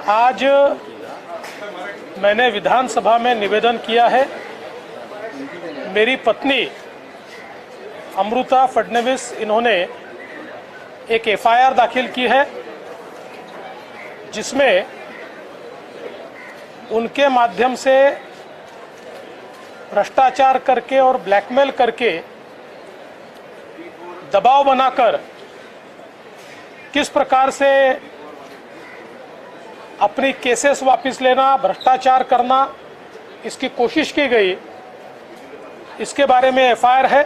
आज मैंने विधानसभा में निवेदन किया है। मेरी पत्नी अमृता फडणवीस इन्होंने एक एफआईआर दाखिल की है, जिसमें उनके माध्यम से भ्रष्टाचार करके और ब्लैकमेल करके दबाव बनाकर किस प्रकार से अपनी केसेस वापस लेना, भ्रष्टाचार करना, इसकी कोशिश की गई, इसके बारे में एफआईआर है।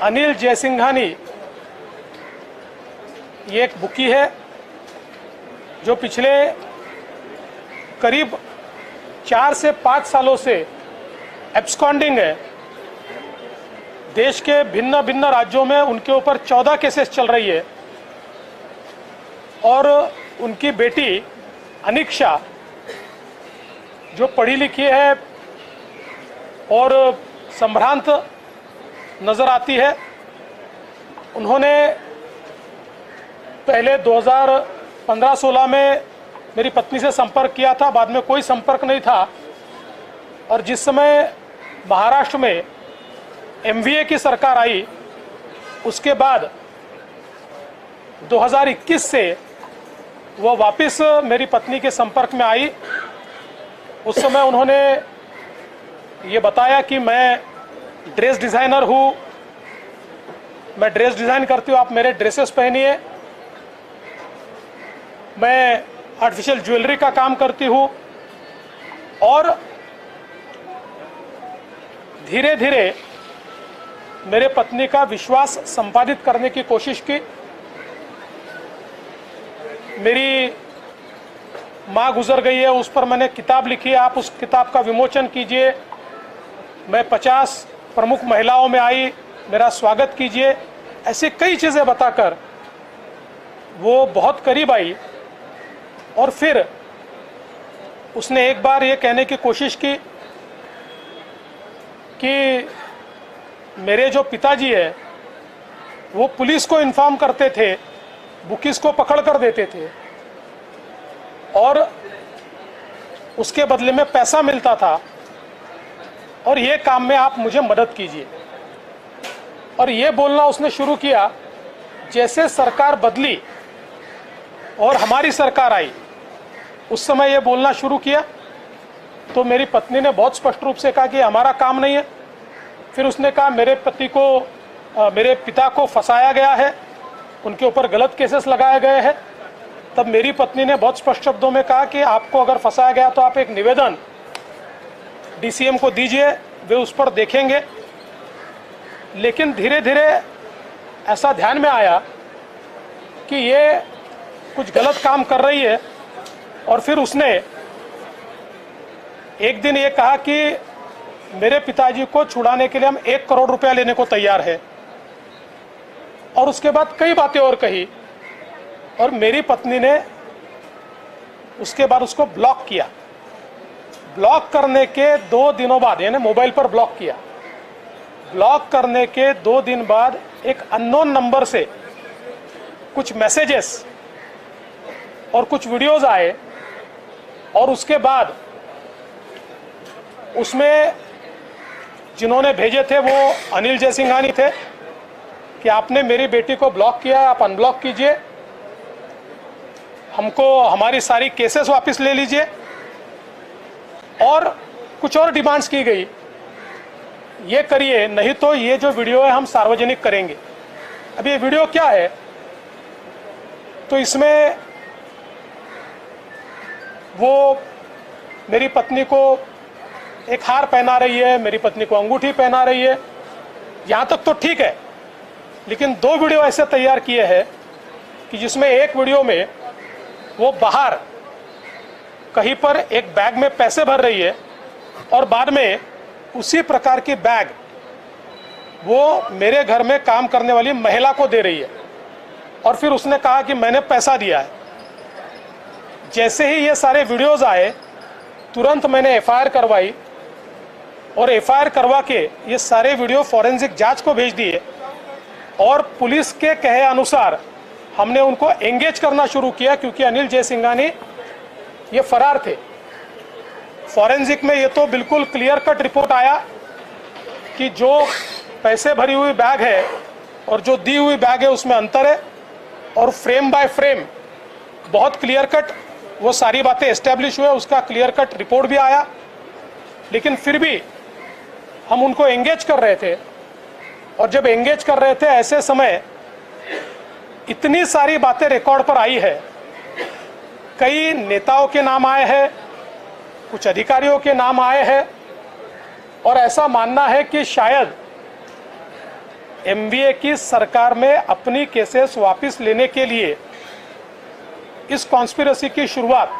अनिल जयसिंघानी ये एक बुकी है जो पिछले करीब 4 से 5 सालों से एब्सकॉन्डिंग है। देश के भिन्न भिन्न राज्यों में उनके ऊपर 14 केसेस चल रही है और उनकी बेटी अनिक्षा जो पढ़ी लिखी है और संभ्रांत नज़र आती है, उन्होंने पहले 2015-16 में मेरी पत्नी से संपर्क किया था, बाद में कोई संपर्क नहीं था। और जिस समय महाराष्ट्र में एमवीए की सरकार आई, उसके बाद 2021 से वो वापस मेरी पत्नी के संपर्क में आई। उस समय उन्होंने ये बताया कि मैं ड्रेस डिज़ाइनर हूँ, मैं ड्रेस डिज़ाइन करती हूँ, आप मेरे ड्रेसेस पहनिए। मैं आर्टिफिशियल ज्वेलरी का काम करती हूँ। और धीरे धीरे मेरे पत्नी का विश्वास संपादित करने की कोशिश की। मेरी माँ गुजर गई है, उस पर मैंने किताब लिखी है, आप उस किताब का विमोचन कीजिए। मैं 50 प्रमुख महिलाओं में आई, मेरा स्वागत कीजिए। ऐसे कई चीज़ें बताकर वो बहुत करीब आई और फिर उसने एक बार ये कहने की कोशिश की कि मेरे जो पिताजी है वो पुलिस को इन्फॉर्म करते थे, बुकीज को पकड़ कर देते थे और उसके बदले में पैसा मिलता था, और ये काम में आप मुझे मदद कीजिए। और ये बोलना उसने शुरू किया। जैसे सरकार बदली और हमारी सरकार आई, उस समय ये बोलना शुरू किया तो मेरी पत्नी ने बहुत स्पष्ट रूप से कहा कि हमारा काम नहीं है। फिर उसने कहा मेरे पिता को फंसाया गया है, उनके ऊपर गलत केसेस लगाए गए हैं। तब मेरी पत्नी ने बहुत स्पष्ट शब्दों में कहा कि आपको अगर फंसाया गया तो आप एक निवेदन डीसीएम को दीजिए, वे उस पर देखेंगे। लेकिन धीरे धीरे ऐसा ध्यान में आया कि ये कुछ गलत काम कर रही है, और फिर उसने एक दिन ये कहा कि मेरे पिताजी को छुड़ाने के लिए हम 1 करोड़ रुपया लेने को तैयार है। और उसके बाद कई बातें और कही, और मेरी पत्नी ने उसके बाद उसको ब्लॉक किया। ब्लॉक करने के 2 दिनों बाद, यानी मोबाइल पर ब्लॉक किया, ब्लॉक करने के 2 दिन बाद एक अननोन नंबर से कुछ मैसेजेस और कुछ वीडियोस आए, और उसके बाद उसमें जिन्होंने भेजे थे वो अनिल जयसिंघानी थे कि आपने मेरी बेटी को ब्लॉक किया, आप अनब्लॉक कीजिए, हमको हमारी सारी केसेस वापस ले लीजिए, और कुछ और डिमांड्स की गई, ये करिए, नहीं तो ये जो वीडियो है हम सार्वजनिक करेंगे। अब ये वीडियो क्या है, तो इसमें वो मेरी पत्नी को एक हार पहना रही है, मेरी पत्नी को अंगूठी पहना रही है, यहाँ तक तो ठीक है। लेकिन 2 वीडियो ऐसे तैयार किए हैं कि जिसमें एक वीडियो में वो बाहर कहीं पर एक बैग में पैसे भर रही है, और बाद में उसी प्रकार की बैग वो मेरे घर में काम करने वाली महिला को दे रही है, और फिर उसने कहा कि मैंने पैसा दिया है। जैसे ही ये सारे वीडियोस आए, तुरंत मैंने एफआईआर करवाई, और एफआईआर करवा के ये सारे वीडियो फॉरेंसिक जांच को भेज दिए, और पुलिस के कहे अनुसार हमने उनको एंगेज करना शुरू किया, क्योंकि अनिल जयसिंघानी ये फरार थे। फॉरेंसिक में ये तो बिल्कुल क्लियर कट रिपोर्ट आया कि जो पैसे भरी हुई बैग है और जो दी हुई बैग है उसमें अंतर है, और फ्रेम बाय फ्रेम बहुत क्लियर कट वो सारी बातें एस्टेब्लिश हुए, उसका क्लियर कट रिपोर्ट भी आया। लेकिन फिर भी हम उनको एंगेज कर रहे थे, और जब एंगेज कर रहे थे ऐसे समय इतनी सारी बातें रिकॉर्ड पर आई है। कई नेताओं के नाम आए हैं, कुछ अधिकारियों के नाम आए हैं, और ऐसा मानना है कि शायद एमवीए की सरकार में अपनी केसेस वापस लेने के लिए इस कॉन्स्पिरेसी की शुरुआत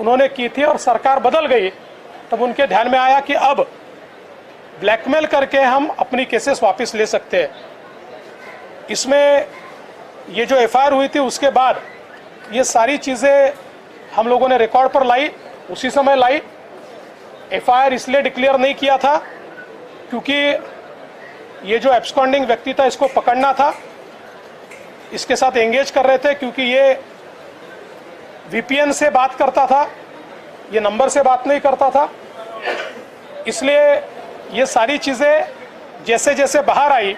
उन्होंने की थी, और सरकार बदल गई तब उनके ध्यान में आया कि अब ब्लैकमेल करके हम अपनी केसेस वापस ले सकते हैं। इसमें ये जो एफआईआर हुई थी उसके बाद ये सारी चीज़ें हम लोगों ने रिकॉर्ड पर लाई, उसी समय लाई। एफआईआर इसलिए डिक्लेयर नहीं किया था क्योंकि ये जो एब्सकॉन्डिंग व्यक्ति था इसको पकड़ना था, इसके साथ एंगेज कर रहे थे, क्योंकि ये वीपीएन से बात करता था, ये नंबर से बात नहीं करता था। इसलिए ये सारी चीज़ें जैसे जैसे बाहर आई,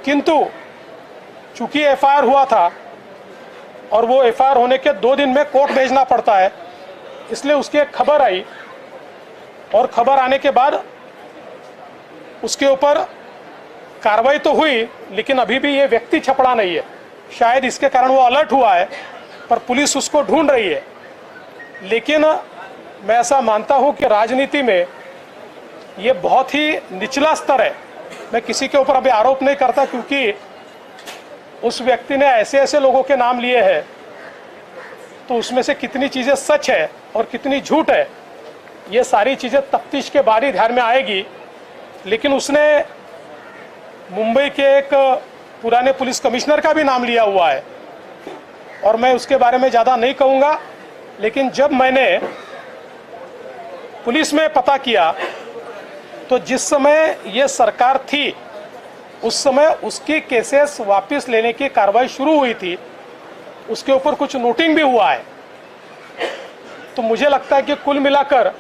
किंतु चूंकि एफआईआर हुआ था और वो एफआईआर होने के 2 दिन में कोर्ट भेजना पड़ता है, इसलिए उसकी एक खबर आई, और खबर आने के बाद उसके ऊपर कार्रवाई तो हुई, लेकिन अभी भी ये व्यक्ति छपड़ा नहीं है। शायद इसके कारण वो अलर्ट हुआ है, पर पुलिस उसको ढूंढ रही है। लेकिन मैं ऐसा मानता हूं कि राजनीति में ये बहुत ही निचला स्तर है। मैं किसी के ऊपर अभी आरोप नहीं करता, क्योंकि उस व्यक्ति ने ऐसे ऐसे लोगों के नाम लिए हैं, तो उसमें से कितनी चीज़ें सच है और कितनी झूठ है, ये सारी चीज़ें तफ्तीश के बाद ही ध्यान में आएगी। लेकिन उसने मुंबई के एक पुराने पुलिस कमिश्नर का भी नाम लिया हुआ है, और मैं उसके बारे में ज़्यादा नहीं कहूँगा। लेकिन जब मैंने पुलिस में पता किया तो जिस समय ये सरकार थी उस समय उसकी केसेस वापस लेने की कार्रवाई शुरू हुई थी, उसके ऊपर कुछ नोटिंग भी हुआ है। तो मुझे लगता है कि कुल मिलाकर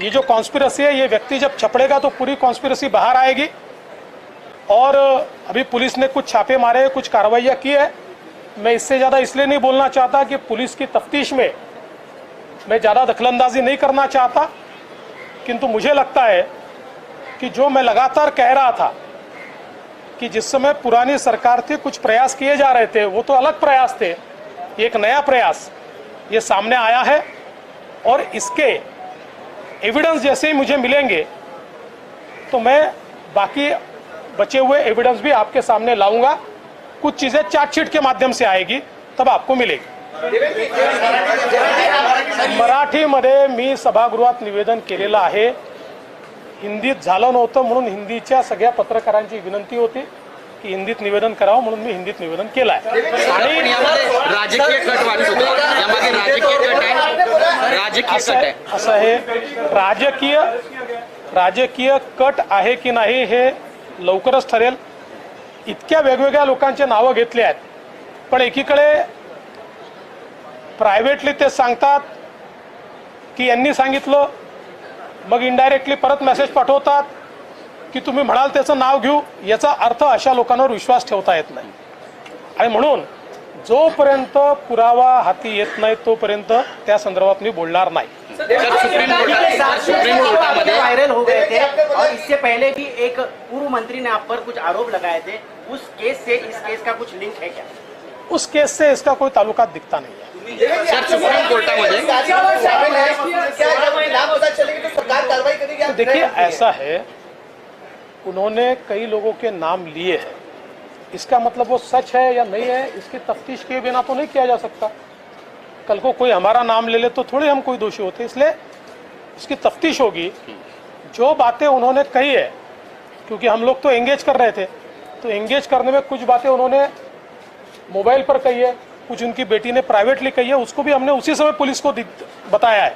ये जो कॉन्स्पिरेसी है, ये व्यक्ति जब छपड़ेगा तो पूरी कॉन्स्पिरेसी बाहर आएगी। और अभी पुलिस ने कुछ छापे मारे, कुछ कार्रवाइयाँ की है। मैं इससे ज़्यादा इसलिए नहीं बोलना चाहता कि पुलिस की तफ्तीश में मैं ज़्यादा दखलंदाजी नहीं करना चाहता, किंतु मुझे लगता है कि जो मैं लगातार कह रहा था कि जिस समय पुरानी सरकार थी कुछ प्रयास किए जा रहे थे, वो तो अलग प्रयास थे, एक नया प्रयास ये सामने आया है, और इसके एविडेंस जैसे ही मुझे मिलेंगे तो मैं बाकी बचे हुए एविडेंस भी आपके सामने लाऊंगा। कुछ चीज़ें चार्जशीट के माध्यम से आएगी, तब आपको मिलेगी। मराठीमध्ये मी सभागृहात निवेदन केलेलं आहे। हिंदीत झालं नव्हतं म्हणून हिंदीच्या सगळ्या पत्रकारांची विनंती होती की हिंदीत निवेदन करावं, म्हणून मी हिंदीत निवेदन केलं आहे। आणि राजकीय कट वाटतो, यामध्ये राजकीय कट आहे, राजकीय कट आहे, असं आहे। राजकीय कट आहे की नाही हे लवकरच ठरेल। इतक्या वेगवेगळ्या लोकांचे नावं घेतले आहेत, पण एकीकडे प्रायव्हेटली ते सांगतात की यांनी सांगितलं, मग इनडायरेक्टली परत मेसेज पाठवतात की तुम्ही म्हणाल त्याचं नाव घेऊ। याचा अर्थ अशा लोकांवर विश्वास ठेवता येत नाही, आणि म्हणून जोपर्यंत पुरावा हाती येत नाही तोपर्यंत त्या संदर्भात मी बोलणार नाही। सुप्रीम कोर्टामध्ये वायरल हो गए थे, और इससे पहले भी एक पूर्व मंत्री ने आप पर कुछ आरोप लगाए थे। उस केस से इस केस का कुछ लिंक है क्या? उस केस से इसका कोई ताल्लुकात दिखता नहीं है। सर, सुप्रीम कोर्टामध्ये तो देखिए, ऐसा है, उन्होंने कई लोगों के नाम लिए हैं, इसका मतलब वो सच है या नहीं है, इसकी तफ्तीश किए बिना तो नहीं किया जा सकता। कल को कोई हमारा नाम ले ले तो थोड़े हम कोई दोषी होते, इसलिए इसकी तफ्तीश होगी। जो बातें उन्होंने कही है, क्योंकि हम लोग तो एंगेज कर रहे थे, तो एंगेज करने में कुछ बातें उन्होंने मोबाइल पर कही है, कुछ उनकी बेटी ने प्राइवेटली कही है, उसको भी हमने उसी समय पुलिस को बताया है।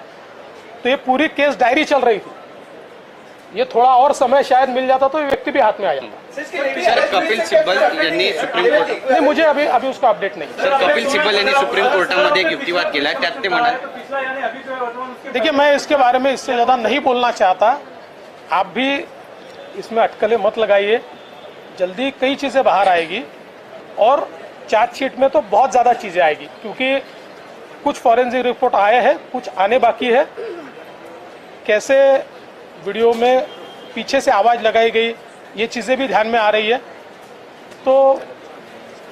तो ये पूरी केस डायरी चल रही थी। ये थोड़ा और समय शायद मिल जाता तो ये व्यक्ति भी हाथ में आ जाता। सर कपिल सिब्बल यांनी सुप्रीम कोर्ट नहीं, मुझे अभी अभी उसका अपडेट नहीं। सर कपिल सिब्बल यांनी सुप्रीम कोर्टामध्ये एक युक्तिवाद केला, त्यात ते म्हणाले, देखिए मैं इसके बारे में इससे ज़्यादा नहीं बोलना चाहता। आप भी इसमें अटकलें मत लगाइए, जल्दी कई चीज़ें बाहर आएगी और चार्जशीट में तो बहुत ज़्यादा चीज़ें आएगी, क्योंकि कुछ फॉरेंसिक रिपोर्ट आए हैं, कुछ आने बाकी है। कैसे वीडियो में पीछे से आवाज़ लगाई गई, ये चीज़ें भी ध्यान में आ रही है, तो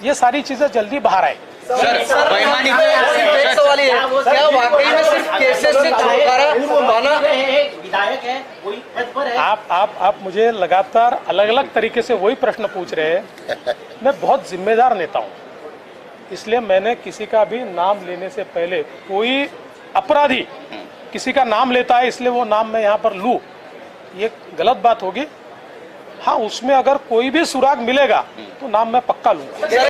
ये सारी चीज़ें जल्दी बाहर आएगी। सर बेईमानी एक सवाल ये है, क्या वाकई में सिर्फ केसेस से छुटकारा पाना? विधायक है, कोई पद पर है। आप मुझे लगातार अलग अलग तरीके से वही प्रश्न पूछ रहे हैं। मैं बहुत जिम्मेदार नेता हूँ, इसलिए मैंने किसी का भी नाम लेने से पहले, कोई अपराधी किसी का नाम लेता है इसलिए वो नाम मैं यहाँ पर लूँ, ये गलत बात होगी। हाँ, उसमें अगर कोई भी सुराग मिलेगा तो नाम मैं पक्का लूँगा।